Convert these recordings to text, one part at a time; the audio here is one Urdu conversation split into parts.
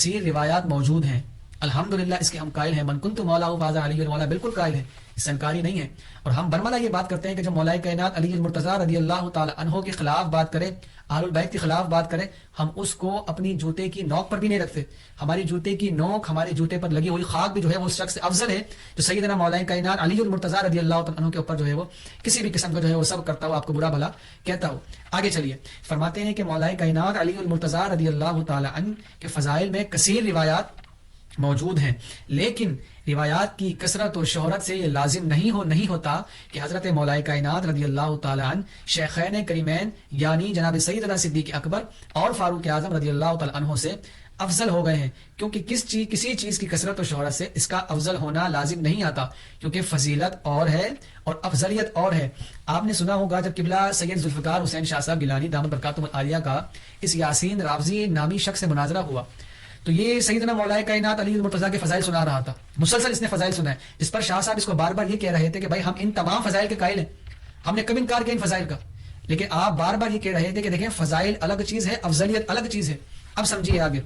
کثیر روایات موجود ہیں. الحمدللہ اس کے ہم قائل ہیں. من کنت مولا فاذا علی المولا، بالکل قائل ہیں، اس سے انکاری نہیں ہے. اور ہم برملا یہ بات کرتے ہیں کہ جب مولا کائنات علی المرتضیٰ رضی اللہ تعالی عنہ کے خلاف بات کرے، اہل البیت کے خلاف بات کرے، ہم اس کو اپنی جوتے کی نوک پر بھی نہیں رکھتے. ہماری جوتے کی نوک، ہمارے جوتے پر لگی ہوئی خاک بھی جو ہے وہ اس شخص سے افضل ہے جو سیدنا مولا کائنات علی المرتضیٰ رضی اللہ تعالی عنہ کے اوپر جو ہے وہ کسی بھی قسم کا جو ہے وہ سب کرتا ہو، آپ کو برا بھلا کہتا ہو. آگے چلیے، فرماتے ہیں کہ مولا کائنات علی المرتضیٰ رضی اللہ تعالی عنہ کے فضائل میں کثیر روایات موجود ہیں، لیکن روایات کی کثرت و شہرت سے یہ لازم نہیں ہوتا کہ حضرت مولا کائنات رضی اللہ تعالی عنہ شیخین کریمین یعنی جناب سیدنا صدیق اکبر اور فاروق اعظم رضی اللہ تعالی عنہ سے افضل ہو گئے ہیں. کیونکہ کسی چیز کی کثرت و شہرت سے اس کا افضل ہونا لازم نہیں آتا، کیونکہ فضیلت اور ہے اور افضلیت اور ہے. آپ نے سنا ہوگا جب قبلہ سید ذوالفقار حسین شاہ صاحب گیلانی دامت برکاتہم العالیہ کا اس یاسین رافضی نامی شخص سے مناظرہ ہوا، تو یہ سیدنا مولا کائنات علی المرتضیٰ کے فضائل سنا رہا تھا. مسلسل اس نے فضائل سنا ہے، جس پر شاہ صاحب اس کو بار بار یہ کہہ رہے تھے کہ بھائی ہم ان تمام فضائل کے قائل ہیں، ہم نے کبھی انکار کیا ان فضائل کا، لیکن آپ بار بار یہ کہہ رہے تھے کہ دیکھیں فضائل الگ چیز ہے، افضلیت الگ چیز ہے. اب سمجھیے آگے،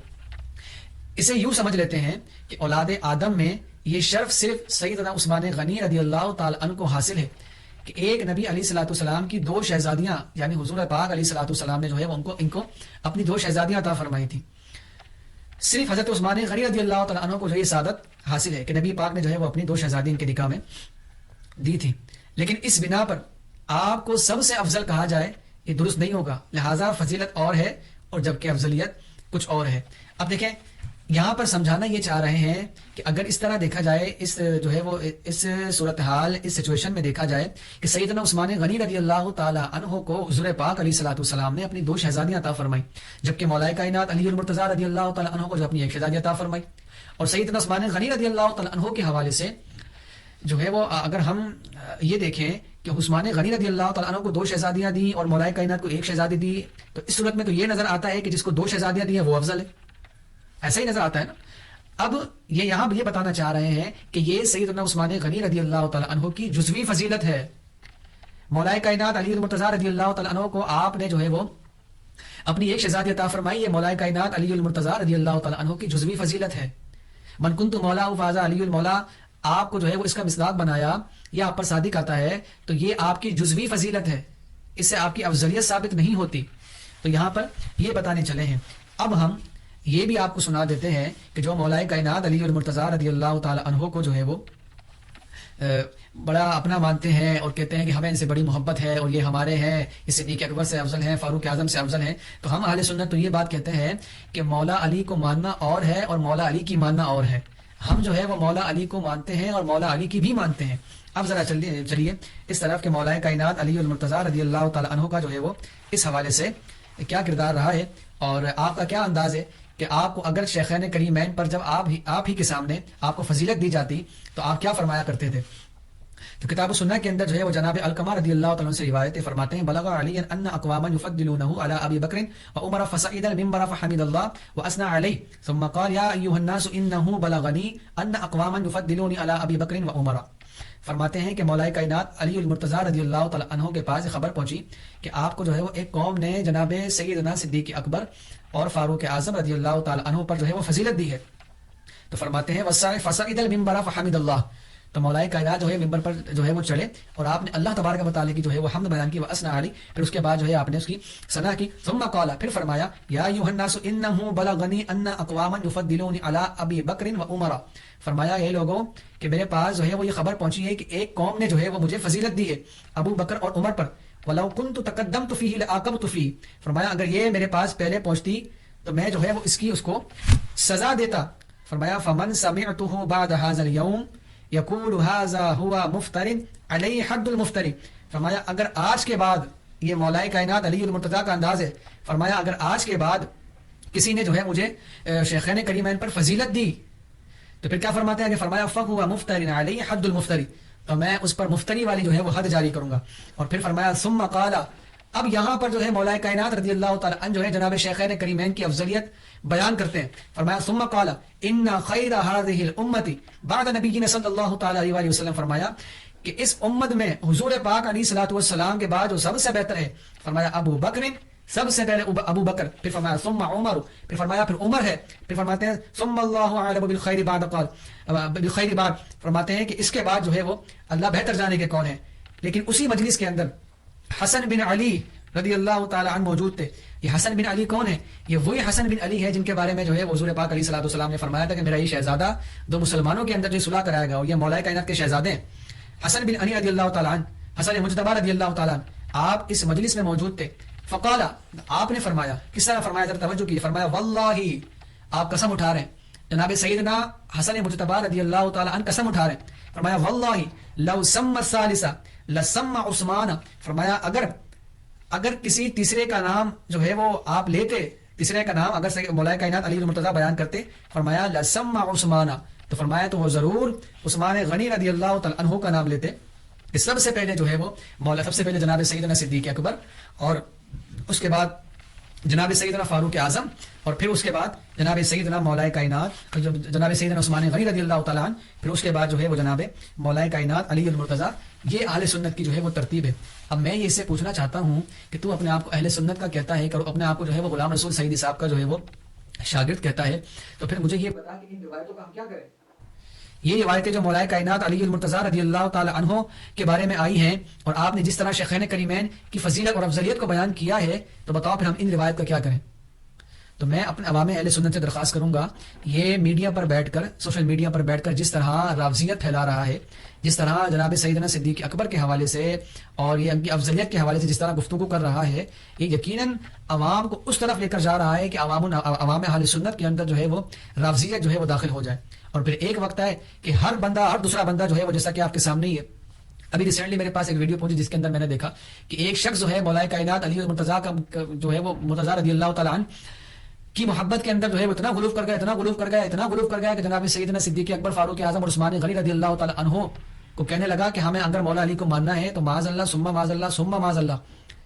اسے یوں سمجھ لیتے ہیں کہ اولاد آدم میں یہ شرف صرف سیدنا عثمان غنی رضی اللہ تعالی عنہ کو حاصل ہے کہ ایک نبی علیہ الصلوۃ والسلام کی دو شہزادیاں یعنی حضور پاک علیہ الصلوۃ والسلام نے جو ہے ان کو اپنی دو شہزادیاں عطا فرمائی تھیں. صرف حضرت عثمان غنی رضی اللہ تعالی عنہ کو جو یہ سعادت حاصل ہے کہ نبی پاک نے جو ہے وہ اپنی دو شہزادی ان کے نکاح میں دی تھی. لیکن اس بنا پر آپ کو سب سے افضل کہا جائے یہ درست نہیں ہوگا، لہٰذا فضیلت اور ہے اور جبکہ افضلیت کچھ اور ہے. اب دیکھیں یہاں پر سمجھانا یہ چاہ رہے ہیں کہ اگر اس طرح دیکھا جائے، اس جو ہے وہ اس صورتحال اس سچویشن میں دیکھا جائے کہ سیدنا عثمان غنی رضی اللہ تعالی عنہ کو حضور پاک علیہ الصلوۃ والسلام نے اپنی دو شہزادیاں عطا فرمائی، جبکہ مولا کائنات علی المرتضیٰ رضی اللہ تعالی عنہ کو جو اپنی ایک شہزادی عطا فرمائی. اور سیدنا عثمان غنی رضی اللہ تعالی عنہ کے حوالے سے جو ہے وہ اگر ہم یہ دیکھیں کہ عثمان غنی رضی اللہ تعالی عنہ کو دو شہزادیاں دی اور مولا کائنات کو ایک شہزادی دی، تو اس صورت میں تو یہ نظر آتا ہے کہ جس کو دو شہزادیاں دی ہیں وہ افضل ہے، ایسا ہی نظر آتا ہے نا. اب یہ یہاں بھی یہ بتانا چاہ رہے ہیں کہ یہ سیدنا عثمان غنی رضی اللہ تعالی عنہ کی جزوی فضیلت ہے. مولا کائنات علی المرتضیٰ رضی اللہ تعالی عنہ کو آپ نے جو ہے وہ اپنی ایک شہزادی عطا فرمائی، یہ مولا کائنات علی المرتضیٰ رضی اللہ تعالی عنہ کی جزوی فضیلت ہے. من کنت مولا فاذا علی المولا، آپ کو جو ہے وہ اس کا مصداق بنایا، یہ آپ پر صادق آتا ہے، تو یہ آپ کی جزوی فضیلت ہے، اس سے آپ کی افضلیت ثابت نہیں ہوتی. تو یہاں پر یہ بتانے چلے ہیں. اب ہم یہ بھی آپ کو سنا دیتے ہیں کہ جو مولا کائنات علی المرتضیٰ رضی اللہ تعالی عنہ کو جو ہے وہ بڑا اپنا مانتے ہیں اور کہتے ہیں کہ ہمیں ان سے بڑی محبت ہے اور یہ ہمارے ہیں، اس صدیق اکبر سے افضل ہیں، فاروق اعظم سے افضل ہیں، تو ہم اہل سنت تو یہ بات کہتے ہیں کہ مولا علی کو ماننا اور ہے اور مولا علی کی ماننا اور ہے. ہم جو ہے وہ مولا علی کو مانتے ہیں اور مولا علی کی بھی مانتے ہیں. اب ذرا چلیے اس طرف کہ مولا کائنات علی المرتضیٰ رضی اللہ تعالی عنہ کا جو ہے وہ اس حوالے سے کیا کردار رہا ہے اور آپ کا کیا انداز ہے کہ آپ کو اگر شیخین کریمین پر جب آپ ہی کے سامنے آپ کو فضیلت دی جاتی تو آپ کیا فرمایا کرتے تھے. تو کتاب و سنہ کے اندر جو ہے وہ جناب علقمہ رضی اللہ تعالیٰ سے روایتیں فرماتے ہیں، بلغ علی ان اقواما یفضلونہ علی ابی بکر وعمر فصعد المنبر فحمد اللہ واثنى علیہ ثم قال یا ایھا الناس انہ بلغنی ان اقواما یفضلونی علی ابی بکر وعمر. فرماتے ہیں کہ مولا کائنات علی المرتضیٰ رضی اللہ تعالی عنہ کے پاس خبر پہنچی کہ آپ کو جو ہے وہ ایک قوم نے جناب سیدنا صدیق اکبر اور فاروق اعظم رضی اللہ تعالی عنہ پر جو ہے وہ فضیلت دی ہے. تو فرماتے ہیں فصعد المنبر فحمد اللہ، تو مولا کائنات جو ہے ممبر پر جو ہے وہ چڑھے اور آپ نے اللہ تبارک و تعالی کی جو ہے وہ حمد بیان کی، واثنى علی، پھر اس کے بعد جو ہے آپ نے اس کی ثنا کی. ثم قال، پھر فرمایا یا ایھا الناس انہ بلغنی ان اقواما یفضلون علی ابی بکر وعمر. فرمایا یہ لوگوں کہ میرے پاس جو ہے وہ یہ خبر پہنچی ہے کہ ایک قوم نے جو ہے وہ مجھے فضیلت دی ہے ابو بکر اور عمر پر. وَلَوْ كُنْتُ تَقَدَّمْتُ فِيهِ لَعَاقَبْتُ فِيهِ. فرمایا اگر یہ میرے پاس پہلے پہنچتی تو میں جو ہے وہ اس کو سزا دیتا. فرمایا فَمَنْ سَمِعْتُهُ بَعْدَ هَذَا الْيَوْمِ يَقُولُ هَذَا هُوَ مُفْتَرٍ عَلَيْهِ حَدُّ الْمُفْتَرِ. فرمایا اگر آج کے بعد، یہ مولا کائنات علی المرتضیٰ کا انداز ہے، فرمایا اگر آج کے بعد کسی نے جو ہے مجھے شیخین کریمین پر فضیلت دی تو پھر کیا فرماتے ہیں کہ فرمایا فَهُوَ مُفْتَرٍ عَلَيْهِ حَدُّ الْمُفْتَرِ، تو میں اس پر مفتری والی جو ہے وہ حد جاری کروں گا. اور پھر فرمایا ثم قال، اب یہاں پر جو ہے مولا کائنات رضی اللہ تعالی عنہ جو ہے جناب شیخین کریمین کی افضلیت بیان کرتے ہیں. فرمایا ثم قال ان خیر هذه الامه بعد نبینا صلی اللہ تعالی علیہ وسلم، فرمایا کہ اس امت میں حضور پاک علیہ الصلوۃ والسلام کے بعد جو سب سے بہتر ہے، فرمایا ابو بکر سب سے پہلے ابو بکر، پھر فرمایا ثم عمر، پھر فرمایا پھر عمر ہے، پھر فرماتے ہیں ثم اللہ اعلم بالخیر بعد قال، بالخیر بعد، فرماتے ہیں کہ اس کے بعد جو ہے وہ اللہ بہتر جانے کے کون ہے۔ لیکن اسی مجلس کے اندر حسن بن علی رضی اللہ تعالی عنہ موجود تھے۔ یہ حسن بن علی کون ہے؟ یہ وہی حسن بن علی ہے جن کے بارے میں جو ہے حضور پاک علیہ الصلوۃ والسلام نے فرمایا تھا کہ میرا یہ شہزادہ دو مسلمانوں کے اندر جو صلح کرائے گا، اور یہ مولا کائنات کے شہزادے ہیں۔ حسن بن علی رضی اللہ تعالی عنہ، حسن مجتبی رضی اللہ تعالی عنہ، آپ اس مجلس میں موجود تھے۔ فقال، آپ نے فرمایا، کس طرح فرمایا؟ ذرا توجہ کیجیے، فرمایا واللہ، آپ قسم اٹھا رہے ہیں، جناب سیدنا حسن مجتبی رضی اللہ تعالی عنہ قسم اٹھا رہے ہیں، فرمایا واللہ لو سمى الثالث لسمى عثمان، فرمایا اگر کسی تیسرے کا نام جو ہے وہ آپ لیتے، تیسرے کا نام اگر مولا کائنات علی المرتضیٰ بیان کرتے، فرمایا لسمى عثمان، تو فرمایا تو وہ ضرور عثمان غنی رضی اللہ تعالی عنہ کا نام لیتے۔ سب سے پہلے جو ہے وہ مولا، سب سے پہلے جناب سیدنا صدیق اکبر، اور اس کے بعد جناب سیدنا فاروق اعظم، اور پھر اس کے بعد جناب سیدنا مولا کائنات جناب سیدنا عثمان غنی رضی اللہ تعالیٰ عنہ، پھر اس کے بعد جو ہے وہ جناب مولا کائنات علی المرتضیٰ۔ یہ اہل سنت کی جو ہے وہ ترتیب ہے۔ اب میں یہ اس سے پوچھنا چاہتا ہوں کہ تو اپنے آپ کو اہل سنت کا کہتا ہے، کرو اپنے آپ کو جو ہے وہ غلام رسول سعیدی صاحب کا جو ہے وہ شاگرد کہتا ہے، تو پھر مجھے یہ بتا کہ ان روایتوں کا ہم کیا کریں؟ یہ روایتیں جو مولا کائنات علی المرتضیٰ رضی اللہ تعالی عنہ کے بارے میں آئی ہیں، اور آپ نے جس طرح شیخین کریمین کی فضیلت اور افضلیت کو بیان کیا ہے، تو بتاؤ پھر ہم ان روایت کا کیا کریں؟ تو میں اپنے عوام اہل سنت سے درخواست کروں گا، یہ میڈیا پر بیٹھ کر، سوشل میڈیا پر بیٹھ کر جس طرح رافضیت پھیلا رہا ہے، جس طرح جناب سیدنا صدیق اکبر کے حوالے سے اور یہ ان کی افضلیت کے حوالے سے جس طرح گفتگو کر رہا ہے، یہ یقیناً عوام کو اس طرف لے کر جا رہا ہے کہ عوام اہل سنت کے اندر جو ہے وہ رافضیت جو ہے وہ داخل ہو جائے، اور پھر ایک وقت ہے کہ ہر دوسرا بندہ جو ہے وہ، جیسا کہ آپ کے سامنے ہی ہے، ابھی ریسنٹلی میرے پاس ایک ویڈیو پہنچی جس کے اندر میں نے دیکھا کہ ایک شخص جو ہے مولا کائنات علی المرتضیٰ کا جو ہے وہ مرتضیٰ رضی اللہ تعالیٰ عنہ کی محبت کے اندر جو ہے وہ اتنا غلوف کر گیا کہ جناب سیدنا صدیق اکبر، فاروق اعظم اور عثمان غنی رضی اللہ تعالیٰ عنہ کو کہنے لگا کہ ہمیں اگر مولا علی کو ماننا ہے تو معاذ اللہ ثم معاذ اللہ ثم معاذ اللہ،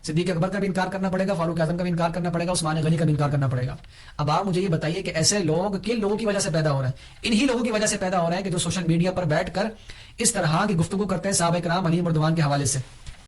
صدیق اکبر کا بھی انکار کرنا پڑے گا، فاروق اعظم کا بھی انکار کرنا پڑے گا، عثمان غنی کا بھی انکار کرنا پڑے گا۔ اب آپ مجھے یہ بتائیے کہ ایسے لوگ کن لوگوں کی وجہ سے پیدا ہو رہے ہیں؟ انہی لوگوں کی وجہ سے پیدا ہو رہے ہیں کہ جو سوشل میڈیا پر بیٹھ کر اس طرح کی گفتگو کرتے ہیں صحابہ کرام علیہم رضوان کے حوالے سے۔